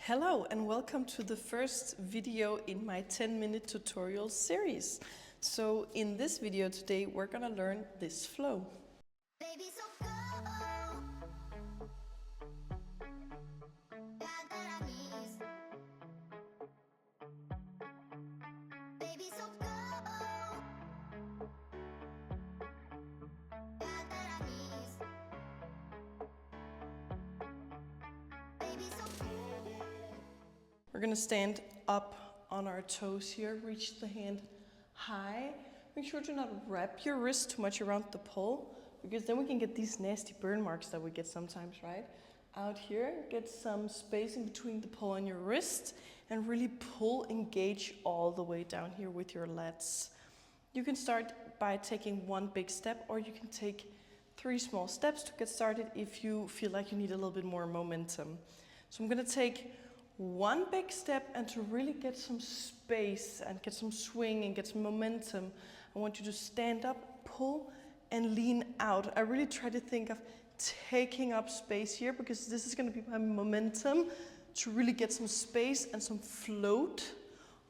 Hello and welcome to the first video in my 10-minute tutorial series. So in this video today we're gonna learn this flow. Baby, so go. Baby, so go. Baby, so We're gonna stand up on our toes here, reach the hand high. Make sure to not wrap your wrist too much around the pole, because then we can get these nasty burn marks that we get sometimes, right? Out here, get some space in between the pole and your wrist, and really pull, engage all the way down here with your lats. You can start by taking one big step, or you can take 3 small steps to get started if you feel like you need a little bit more momentum. So I'm gonna take one big step, and to really get some space and get some swing and get some momentum, I want you to stand up, pull, and lean out. I really try to think of taking up space here, because this is going to be my momentum to really get some space and some float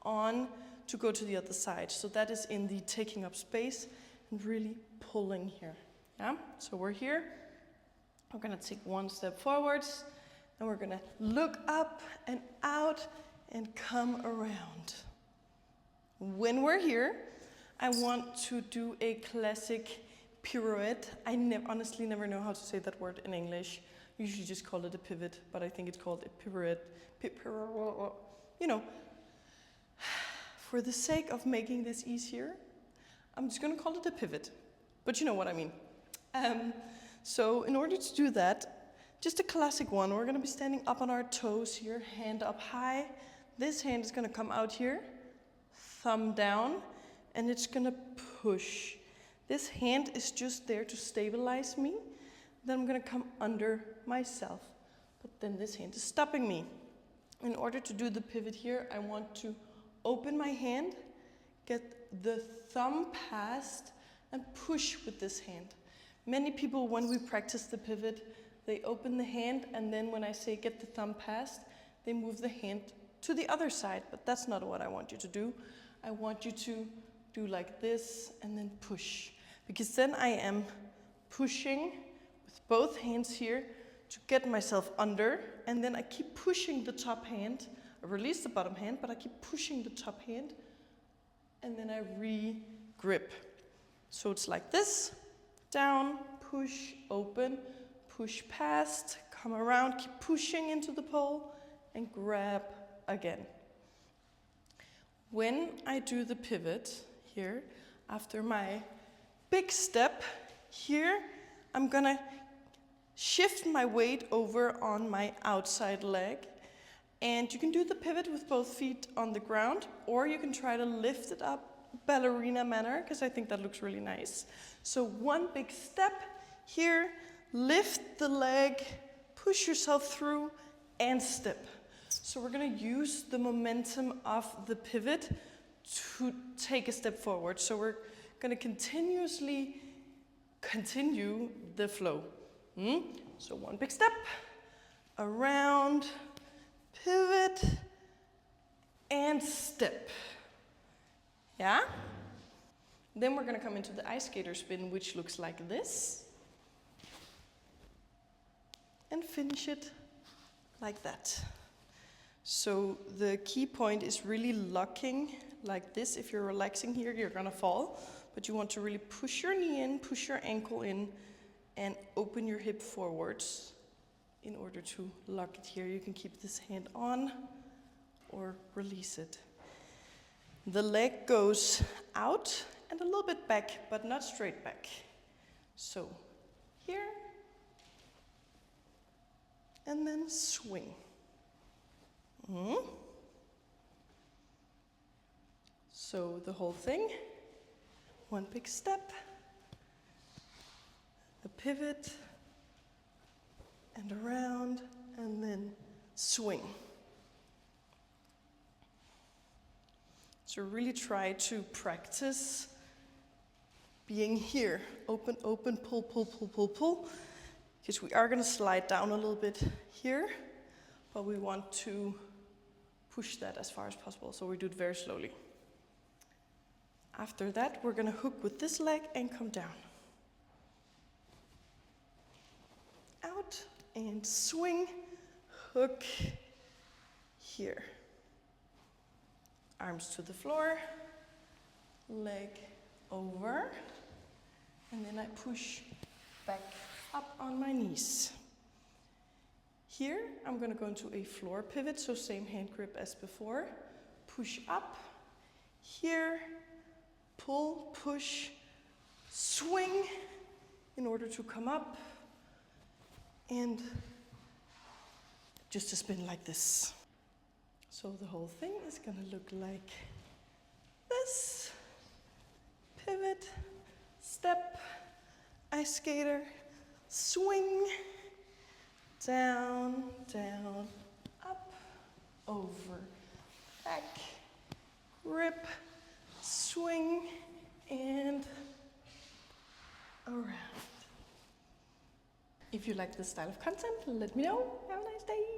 on to go to the other side. So that is in the taking up space and really pulling here. Yeah, so we're here. We're going to take one step forwards, and we're going to look up and out and come around. When we're here, I want to do a classic pirouette. I honestly never know how to say that word in English. I usually just call it a pivot, but I think it's called a pirouette. You know, for the sake of making this easier, I'm just going to call it a pivot. But you know what I mean. So in order to do that, just a classic one, we're going to be standing up on our toes here, hand up high. This hand is going to come out here, thumb down, and it's going to push. This hand is just there to stabilize me. Then I'm going to come under myself. But then this hand is stopping me. In order to do the pivot here, I want to open my hand, get the thumb past, and push with this hand. Many people, when we practice the pivot, they open the hand, and then when I say get the thumb past, they move the hand to the other side. But that's not what I want you to do. I want you to do like this and then push. Because then I am pushing with both hands here to get myself under, and then I keep pushing the top hand. I release the bottom hand, but I keep pushing the top hand, and then I re-grip. So it's like this, down, push, open, push past, come around, keep pushing into the pole, and grab again. When I do the pivot here, after my big step here, I'm gonna shift my weight over on my outside leg. And you can do the pivot with both feet on the ground, or you can try to lift it up ballerina manner, because I think that looks really nice. So one big step here, lift the leg, push yourself through, and step. So we're going to use the momentum of the pivot to take a step forward. So we're going to continuously continue the flow. So one big step, around, pivot, and step. Yeah? Then we're going to come into the ice skater spin, which looks like this. And finish it like that. So the key point is really locking like this. If you're relaxing here, you're gonna fall. But you want to really push your knee in, push your ankle in, and open your hip forwards in order to lock it here. You can keep this hand on or release it. The leg goes out and a little bit back, but not straight back. So here, and then swing. So the whole thing, one big step, a pivot, and around, and then swing. So really try to practice being here. Open, open, pull, pull, pull, pull, pull. Because we are going to slide down a little bit here. but we want to push that as far as possible, so we do it very slowly. After that, we're gonna hook with this leg and come down. Out and swing, hook here. Arms to the floor, leg over, and then I push back up on my knees. Here, I'm gonna go into a floor pivot, so same hand grip as before. Push up, here, pull, push, swing in order to come up, and just a spin like this. So the whole thing is gonna look like this. Pivot, step, ice skater, swing, down, down, up, over, back, grip, swing, and around. If you like this style of content, let me know. Have a nice day.